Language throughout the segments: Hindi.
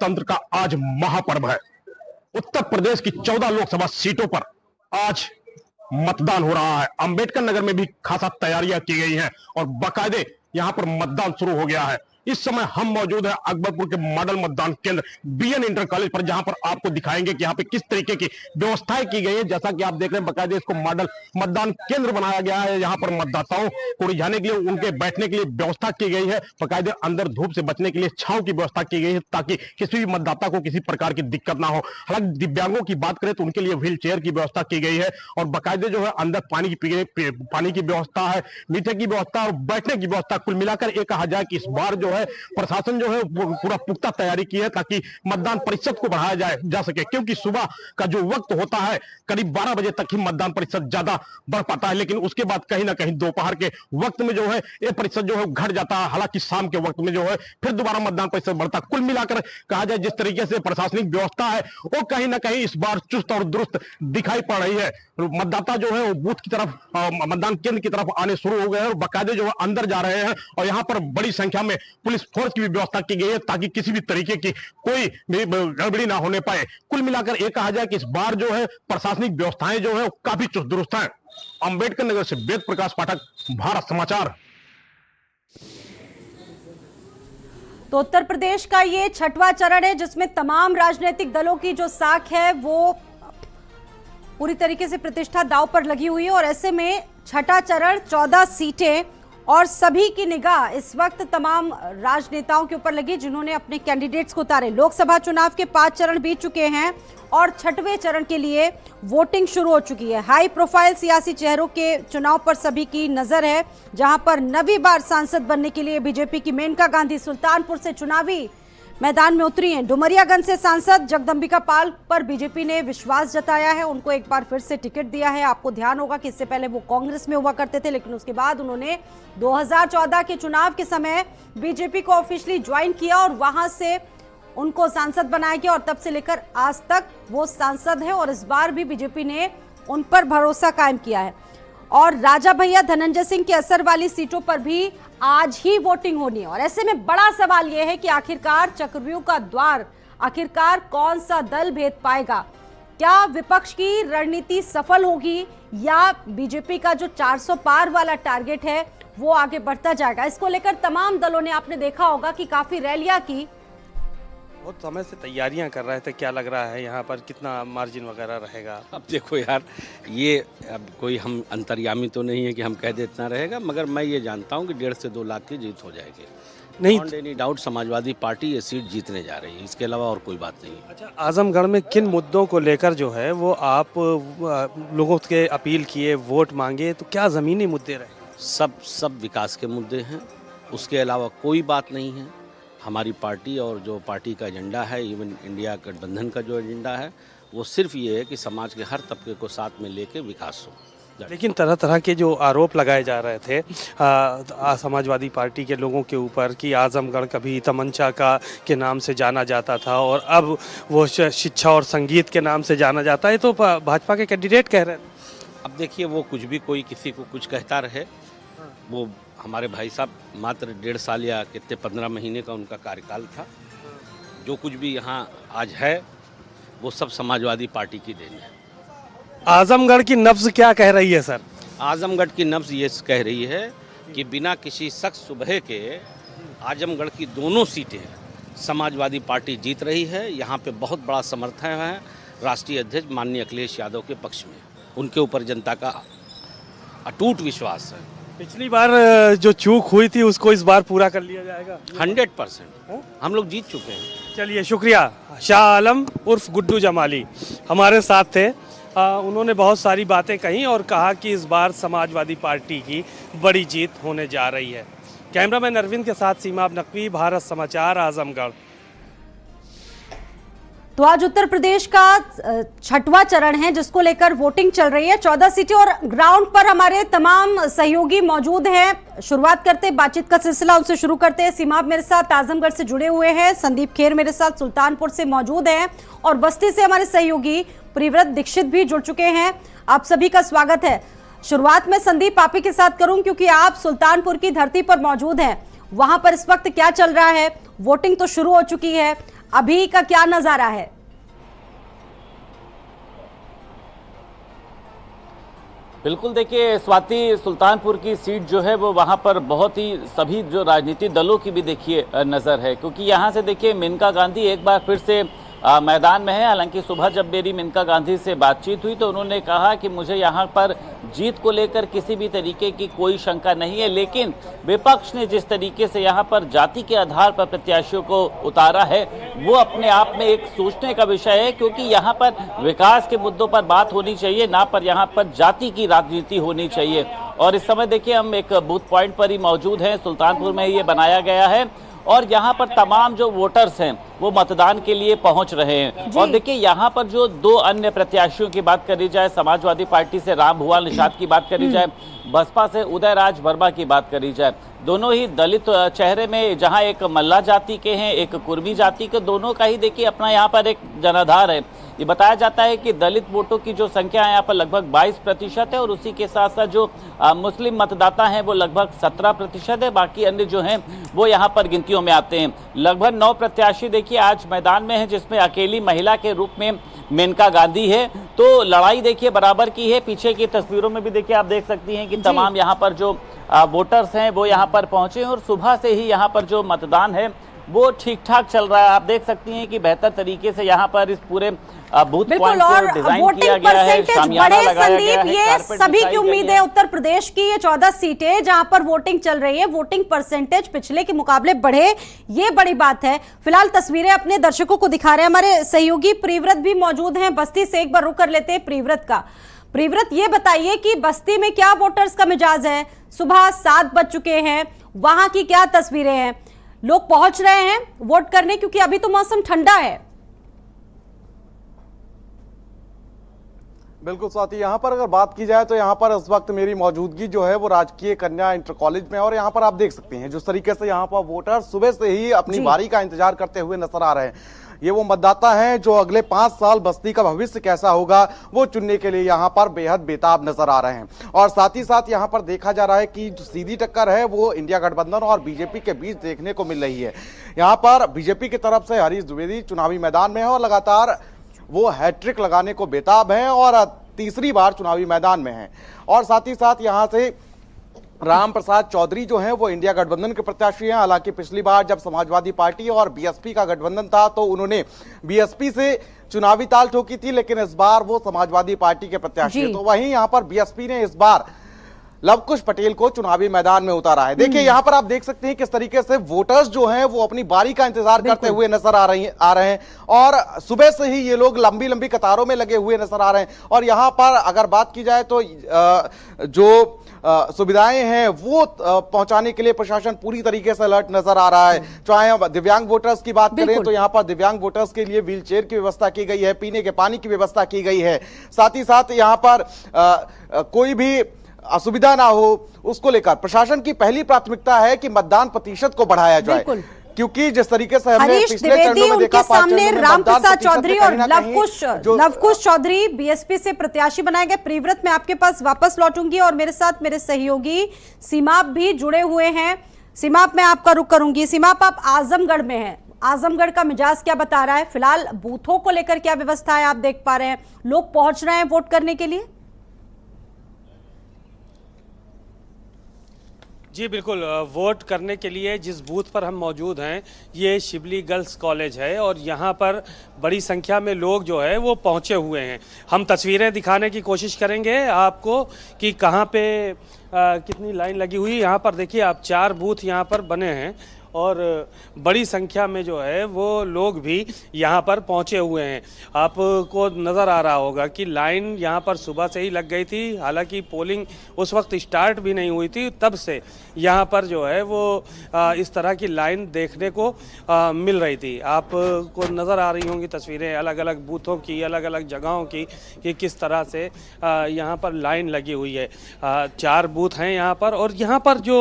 लोकतंत्र का आज महापर्व है। उत्तर प्रदेश की 14 लोकसभा सीटों पर आज मतदान हो रहा है। अंबेडकर नगर में भी खासा तैयारियां की गई हैं और बाकायदे यहां पर मतदान शुरू हो गया है। इस समय हम मौजूद है अकबरपुर के मॉडल मतदान केंद्र बीएन इंटर कॉलेज पर, जहां पर आपको दिखाएंगे कि यहाँ पे किस तरीके की व्यवस्थाएं की गई है। जैसा कि आप देख रहे हैं, बाकायदे इसको मॉडल मतदान केंद्र बनाया गया है। यहाँ पर मतदाताओं को रिझाने के लिए, उनके बैठने के लिए व्यवस्था की गई है। बाकायदे अंदर धूप से बचने के लिए छांव की व्यवस्था की गई है, ताकि किसी भी मतदाता को किसी प्रकार की दिक्कत ना हो। हालांकि दिव्यांगों की बात करें तो उनके लिए व्हील चेयर की व्यवस्था की गई है और बाकायदे जो है अंदर पानी की व्यवस्था है, मीठे की व्यवस्था और बैठने की व्यवस्था। कुल मिलाकर ये कहा जाए कि इस बार जो है प्रशासन जो है पूरा पुख्ता तैयारी की है, ताकि मतदान प्रतिशत को बढ़ाया जा सके। क्योंकि सुबह का जो वक्त होता है करीब 12 बजे तक ही मतदान प्रतिशत ज्यादा बढ़ पाता है, लेकिन उसके बाद कहीं ना कहीं दोपहर के वक्त में जो है ये प्रतिशत जो है घट जाता है। हालांकि शाम के वक्त में जो है फिर दोबारा मतदान प्रतिशत बढ़ता है। कुल मिलाकर कहा जाए जिस तरीके से प्रशासनिक व्यवस्था है वो कहीं ना कहीं इस बार चुस्त और दुरुस्त दिखाई पड़ रही है। मतदाता जो है वो बूथ की तरफ, मतदान केंद्र की तरफ आने शुरू हो गए हैं और बाकायदे जो है अंदर जा रहे हैं और यहाँ पर बड़ी संख्या में पुलिस फोर्स की भी व्यवस्था की गई है, ताकि किसी भी तरीके की कोई गड़बड़ी ना होने पाए। कुल मिलाकर यह कहा जाए कि इस बार जो है प्रशासनिक व्यवस्थाएं जो है काफी चुस्त दुरुस्त हैं। अंबेडकर नगर से वेद प्रकाश पाठक, भारत समाचार। तो उत्तर प्रदेश का ये छठवां चरण है जिसमें तमाम राजनीतिक दलों की जो साख है वो पूरी तरीके से प्रतिष्ठा दांव पर लगी हुई है और ऐसे में छठा चरण 14 सीटें और सभी की निगाह इस वक्त तमाम राजनेताओं के ऊपर लगी जिन्होंने अपने कैंडिडेट्स को उतारे। लोकसभा चुनाव के 5 चरण बीत चुके हैं और छठवें चरण के लिए वोटिंग शुरू हो चुकी है। हाई प्रोफाइल सियासी चेहरों के चुनाव पर सभी की नजर है, जहां पर 9वीं बार सांसद बनने के लिए बीजेपी की मेनका गांधी सुल्तानपुर से चुनावी मैदान में उतरी हैं। डुमरियागंज से सांसद जगदंबिका पाल पर बीजेपी ने विश्वास जताया है, उनको एक बार फिर से टिकट दिया है। आपको ध्यान होगा कि इससे पहले वो कांग्रेस में हुआ करते थे, लेकिन उसके बाद उन्होंने 2014 के चुनाव के समय बीजेपी को ऑफिशियली ज्वाइन किया और वहां से उनको सांसद बनाया गया और तब से लेकर आज तक वो सांसद है और इस बार भी बीजेपी ने उन पर भरोसा कायम किया है। और राजा भैया धनंजय सिंह के असर वाली सीटों पर भी आज ही वोटिंग होनी है और ऐसे में बड़ा सवाल यह है कि आखिरकार चक्रव्यूह का द्वार आखिरकार कौन सा दल भेद पाएगा। क्या विपक्ष की रणनीति सफल होगी या बीजेपी का जो 400 पार वाला टारगेट है वो आगे बढ़ता जाएगा। इसको लेकर तमाम दलों ने, आपने देखा होगा कि काफी रैलियां की, बहुत समय से तैयारियां कर रहे थे। क्या लग रहा है यहाँ पर कितना मार्जिन वगैरह रहेगा? अब देखो यार, ये अब कोई हम अंतर्यामी तो नहीं है कि हम कह दे इतना रहेगा, मगर मैं ये जानता हूँ कि 1.5 से 2 लाख की जीत हो जाएगी। नहीं, एनी डाउट समाजवादी पार्टी ये सीट जीतने जा रही है, इसके अलावा और कोई बात नहीं है। अच्छा, आजमगढ़ में किन मुद्दों को लेकर जो है वो आप लोगों के अपील किए, वोट मांगे, तो क्या ज़मीनी मुद्दे रहे? सब विकास के मुद्दे हैं, उसके अलावा कोई बात नहीं है। हमारी पार्टी और जो पार्टी का एजेंडा है, इवन इंडिया गठबंधन का जो एजेंडा है, वो सिर्फ ये है कि समाज के हर तबके को साथ में लेके विकास हो। लेकिन तरह तरह के जो आरोप लगाए जा रहे थे समाजवादी पार्टी के लोगों के ऊपर कि आजमगढ़ कभी तमंचा के नाम से जाना जाता था और अब वो शिक्षा और संगीत के नाम से जाना जाता है, तो भाजपा के कैंडिडेट कह रहे हैं। अब देखिए, वो कुछ भी कोई किसी को कुछ कहता रहे। वो हमारे भाई साहब मात्र 1.5 साल या कितने 15 महीने का उनका कार्यकाल था। जो कुछ भी यहाँ आज है वो सब समाजवादी पार्टी की देन है। आजमगढ़ की नब्ज क्या कह रही है सर? आजमगढ़ की नब्ज ये कह रही है कि बिना किसी शक सुबह के आजमगढ़ की दोनों सीटें समाजवादी पार्टी जीत रही है। यहाँ पे बहुत बड़ा समर्थन है राष्ट्रीय अध्यक्ष माननीय अखिलेश यादव के पक्ष में। उनके ऊपर जनता का अटूट विश्वास है। पिछली बार जो चूक हुई थी उसको इस बार पूरा कर लिया जाएगा 100%। हम लोग जीत चुके हैं। चलिए, शुक्रिया। शाह आलम उर्फ गुड्डू जमाली हमारे साथ थे। उन्होंने बहुत सारी बातें कही और कहा कि इस बार समाजवादी पार्टी की बड़ी जीत होने जा रही है। कैमरामैन अरविंद के साथ सीमा नकवी, भारत समाचार, आजमगढ़। तो आज उत्तर प्रदेश का छठवां चरण है जिसको लेकर वोटिंग चल रही है। 14 सीटें और ग्राउंड पर हमारे तमाम सहयोगी मौजूद हैं। शुरुआत करते बातचीत का सिलसिला, उनसे शुरू करते हैं। सीमाब मेरे साथ आजमगढ़ से जुड़े हुए हैं, संदीप खेर मेरे साथ सुल्तानपुर से मौजूद हैं और बस्ती से हमारे सहयोगी प्रिव्रत दीक्षित भी जुड़ चुके हैं। आप सभी का स्वागत है। शुरुआत में संदीप आप ही के साथ करूं क्योंकि आप सुल्तानपुर की धरती पर मौजूद हैं। वहां पर इस वक्त क्या चल रहा है? वोटिंग तो शुरू हो चुकी है, अभी का क्या नजारा है? बिल्कुल, देखिए स्वाति, सुल्तानपुर की सीट जो है वो वहाँ पर बहुत ही सभी जो राजनीतिक दलों की भी देखिए नज़र है, क्योंकि यहाँ से देखिए मेनका गांधी एक बार फिर से मैदान में है। हालांकि सुबह जब मेरी मेनका गांधी से बातचीत हुई तो उन्होंने कहा कि मुझे यहाँ पर जीत को लेकर किसी भी तरीके की कोई शंका नहीं है, लेकिन विपक्ष ने जिस तरीके से यहाँ पर जाति के आधार पर प्रत्याशियों को उतारा है वो अपने आप में एक सोचने का विषय है, क्योंकि यहाँ पर विकास के मुद्दों पर बात होनी चाहिए, ना पर यहाँ पर जाति की राजनीति होनी चाहिए। और इस समय देखिए हम एक बूथ पॉइंट पर ही मौजूद हैं, सुल्तानपुर में ये बनाया गया है और यहाँ पर तमाम जो वोटर्स हैं वो मतदान के लिए पहुंच रहे हैं। और देखिए यहाँ पर जो दो अन्य प्रत्याशियों की बात करी जाए, समाजवादी पार्टी से राम भुआल निषाद की बात करी जाए, बसपा से उदय राज वर्मा की बात करी जाए, दोनों ही दलित चेहरे में, जहां एक मल्ला जाति के हैं एक कुर्मी जाति के, दोनों का ही देखिए अपना यहाँ पर एक जनाधार है। ये बताया जाता है कि दलित वोटों की जो संख्या है यहाँ पर लगभग 22% है और उसी के साथ साथ जो मुस्लिम मतदाता हैं वो लगभग 17% है, बाकी अन्य जो हैं वो यहाँ पर गिनतियों में आते हैं। लगभग 9 प्रत्याशी देखिए आज मैदान में हैं, जिसमें अकेली महिला के रूप में मेनका गांधी है। तो लड़ाई देखिए बराबर की है। पीछे की तस्वीरों में भी देखिए आप देख सकती हैं कि तमाम यहाँ पर जो वोटर्स हैं वो यहाँ पर पहुंचे हैं और सुबह से ही यहाँ पर जो मतदान है वो ठीक ठाक चल रहा है। आप देख सकती हैं कि बेहतर तरीके से यहाँ पर इस पूरे बूथ पॉइंट को डिजाइन किया गया है, शामियाना लगाया गया है। ये सभी की उम्मीद है उत्तर प्रदेश की ये 14 सीटें जहां पर वोटिंग चल रही है, वोटिंग परसेंटेज पिछले के मुकाबले बढ़े, ये बड़ी बात है। फिलहाल तस्वीरें अपने दर्शकों को दिखा रहे हैं हमारे सहयोगी प्रियव्रत भी मौजूद हैं बस्ती से। एक बार रुक कर लेते हैं प्रियव्रत का। प्रियव्रत, ये बताइए कि बस्ती में क्या वोटर्स का मिजाज है? सुबह 7 बज चुके हैं, वहां की क्या तस्वीरें हैं? लोग पहुंच रहे हैं वोट करने क्योंकि अभी तो मौसम ठंडा है। बिल्कुल स्वाति, यहाँ पर अगर बात की जाए तो यहाँ पर इस वक्त मेरी मौजूदगी जो है वो राजकीय कन्या इंटर कॉलेज में, और यहाँ पर आप देख सकते हैं जिस तरीके से यहाँ पर वोटर सुबह से ही अपनी बारी का इंतजार करते हुए नजर आ रहे हैं। ये वो मतदाता हैं जो अगले 5 साल बस्ती का भविष्य कैसा होगा वो चुनने के लिए यहाँ पर बेहद बेताब नजर आ रहे हैं। और साथ ही साथ यहाँ पर देखा जा रहा है कि जो सीधी टक्कर है वो इंडिया गठबंधन और बीजेपी के बीच देखने को मिल रही है। यहाँ पर बीजेपी की तरफ से हरीश द्विवेदी चुनावी मैदान में है और लगातार वो हैट्रिक लगाने को बेताब हैं और तीसरी बार चुनावी मैदान में हैं। और साथ ही साथ यहाँ से राम प्रसाद चौधरी जो हैं वो इंडिया गठबंधन के प्रत्याशी हैं। हालांकि पिछली बार जब समाजवादी पार्टी और बीएसपी का गठबंधन था तो उन्होंने बीएसपी से चुनावी ताल ठोकी थी, लेकिन इस बार वो समाजवादी पार्टी के प्रत्याशी हैं। तो वहीं यहाँ पर बीएसपी ने इस बार लवकुश पटेल को चुनावी मैदान में उतारा है। देखिए यहाँ पर आप देख सकते हैं किस तरीके से वोटर्स जो हैं वो अपनी बारी का इंतजार करते हुए नजर आ रहे हैं और सुबह से ही ये लोग लंबी लंबी कतारों में लगे हुए नजर आ रहे हैं। और यहाँ पर अगर बात की जाए तो जो सुविधाएं हैं वो पहुंचाने के लिए प्रशासन पूरी तरीके से अलर्ट नजर आ रहा है। चाहे दिव्यांग वोटर्स की बात करें तो यहाँ पर दिव्यांग वोटर्स के लिए व्हील चेयर की व्यवस्था की गई है, पीने के पानी की व्यवस्था की गई है। साथ ही साथ यहाँ पर कोई भी असुविधा ना हो उसको लेकर प्रशासन की पहली प्राथमिकता है कि मतदान प्रतिशत को बढ़ाया जाए, क्योंकि जिस तरीके से हमने पिछले चरणों में देखा, सामने रामप्रसाद चौधरी और लवकुश चौधरी बीएसपी से प्रत्याशी बनाए गए। प्रियव्रत, मैं आपके पास वापस लौटूंगी और मेरे साथ मेरे सहयोगी सीमाप भी जुड़े हुए हैं। सीमाप, मैं आपका रुख करूंगी। सीमाप, आप आजमगढ़ में हैं, आजमगढ़ का मिजाज क्या बता रहा है? फिलहाल बूथों को लेकर क्या व्यवस्था है आप देख पा रहे हैं? लोग पहुंच रहे हैं वोट करने के लिए? जी बिल्कुल, वोट करने के लिए जिस बूथ पर हम मौजूद हैं ये शिवली गर्ल्स कॉलेज है और यहाँ पर बड़ी संख्या में लोग जो है वो पहुँचे हुए हैं। हम तस्वीरें दिखाने की कोशिश करेंगे आपको कि कहाँ पे कितनी लाइन लगी हुई। यहाँ पर देखिए आप 4 बूथ यहाँ पर बने हैं और बड़ी संख्या में जो है वो लोग भी यहाँ पर पहुँचे हुए हैं। आपको नज़र आ रहा होगा कि लाइन यहाँ पर सुबह से ही लग गई थी। हालांकि पोलिंग उस वक्त स्टार्ट भी नहीं हुई थी, तब से यहाँ पर जो है वो इस तरह की लाइन देखने को मिल रही थी। आपको नज़र आ रही होंगी तस्वीरें अलग अलग बूथों की, अलग अलग जगहों की, कि किस तरह से यहाँ पर लाइन लगी हुई है। 4 बूथ हैं यहाँ पर और यहाँ पर जो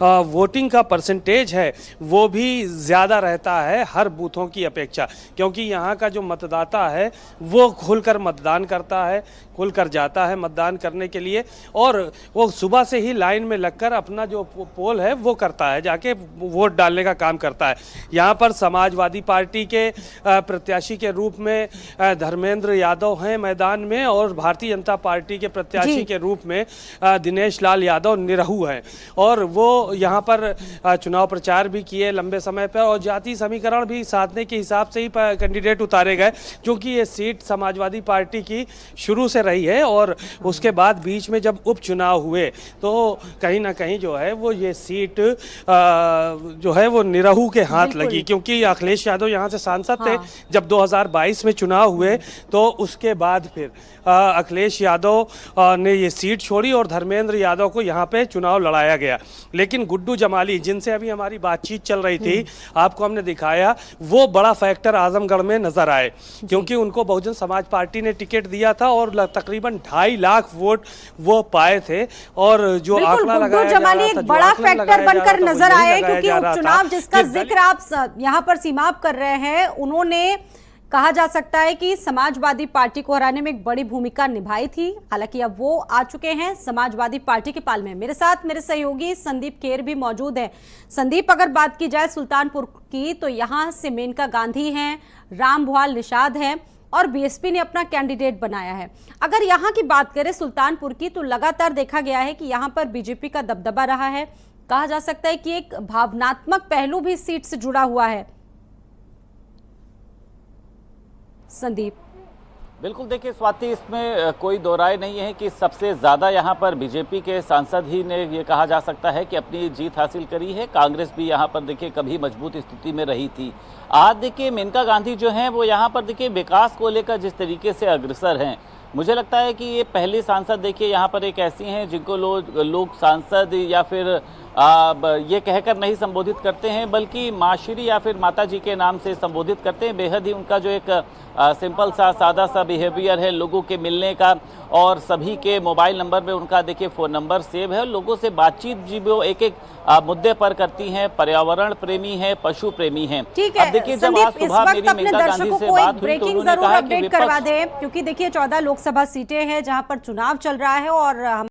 वोटिंग का परसेंटेज है वो भी ज़्यादा रहता है हर बूथों की अपेक्षा, क्योंकि यहाँ का जो मतदाता है वो खुलकर मतदान करता है, खुलकर जाता है मतदान करने के लिए, और वो सुबह से ही लाइन में लगकर अपना जो पोल है वो करता है, जाके वोट डालने का काम करता है। यहाँ पर समाजवादी पार्टी के प्रत्याशी के रूप में धर्मेंद्र यादव हैं मैदान में, और भारतीय जनता पार्टी के प्रत्याशी के रूप में दिनेश लाल यादव निरहू हैं, और वो यहाँ पर चुनाव प्रचार भी किए लंबे समय पर, और जाति समीकरण भी साधने के हिसाब से ही कैंडिडेट उतारे गए, क्योंकि ये सीट समाजवादी पार्टी की शुरू से रही है। और उसके बाद बीच में जब उपचुनाव हुए तो कहीं ना कहीं जो है वो ये सीट जो है वो निरहू के हाथ लगी, क्योंकि अखिलेश यादव यहाँ से सांसद थे जब 2022 में चुनाव हुए, तो उसके बाद फिर अखिलेश यादव ने ये सीट छोड़ी और धर्मेंद्र यादव को यहाँ पे चुनाव लड़ाया गया। लेकिन गुड्डू जमाली, जिनसे अभी हमारी बातचीत चल रही थी, आपको हमने दिखाया, वो बड़ा फैक्टर आजमगढ़ में नजर आए, क्योंकि उनको बहुजन समाज पार्टी ने टिकट दिया था और तकरीबन 2.5 लाख वोट वो पाए थे। और जो आंकड़ा लगाया जा रहा था, एक बड़ा फैक्टर बनकर नजर आए, क्योंकि उपचुनाव जिसका जिक्र आप यहाँ पर सीमाप कर रहे हैं, उन्होंने कहा जा सकता है कि समाजवादी पार्टी को हराने में एक बड़ी भूमिका निभाई थी। हालांकि अब वो आ चुके हैं समाजवादी पार्टी के पाल में। मेरे साथ मेरे सहयोगी संदीप केर भी मौजूद हैं। संदीप, अगर बात की जाए सुल्तानपुर की, तो यहाँ से मेनका गांधी हैं, रामभुआल निषाद हैं, और बीएसपी ने अपना कैंडिडेट बनाया है। अगर यहाँ की बात करें सुल्तानपुर की, तो लगातार देखा गया है कि यहाँ पर बीजेपी का दबदबा रहा है। कहा जा सकता है कि एक भावनात्मक पहलू भी इस सीट से जुड़ा हुआ है। संदीप। बिल्कुल, देखिए स्वाति, इसमें कोई दो राय नहीं है कि सबसे ज़्यादा यहाँ पर बीजेपी के सांसद ही ने ये कहा जा सकता है कि अपनी जीत हासिल करी है। कांग्रेस भी यहाँ पर देखिए कभी मजबूत स्थिति में रही थी। आज देखिए मेनका गांधी जो हैं वो यहाँ पर देखिए विकास को लेकर जिस तरीके से अग्रसर हैं, मुझे लगता है कि ये पहले सांसद देखिए यहाँ पर एक ऐसी हैं जिनको लोग सांसद या फिर ये कहकर नहीं संबोधित करते हैं, बल्कि माशरी या फिर माता जी के नाम से संबोधित करते हैं। बेहद ही उनका जो एक सिंपल सा सादा सा बिहेवियर है लोगों के मिलने का, और सभी के मोबाइल नंबर में उनका देखिए फ़ोन नंबर सेव है। लोगों से बातचीत जी वो एक एक मुद्दे पर करती हैं, पर्यावरण प्रेमी है, पशु प्रेमी है। ठीक है, अब देखिए जब आज सुबह मेरी मेनका गांधी से बात हुई तो उन्होंने कहा कि अपडेट करवा दें, क्योंकि देखिए 14 लोकसभा सीटें हैं जहां पर चुनाव चल रहा है, और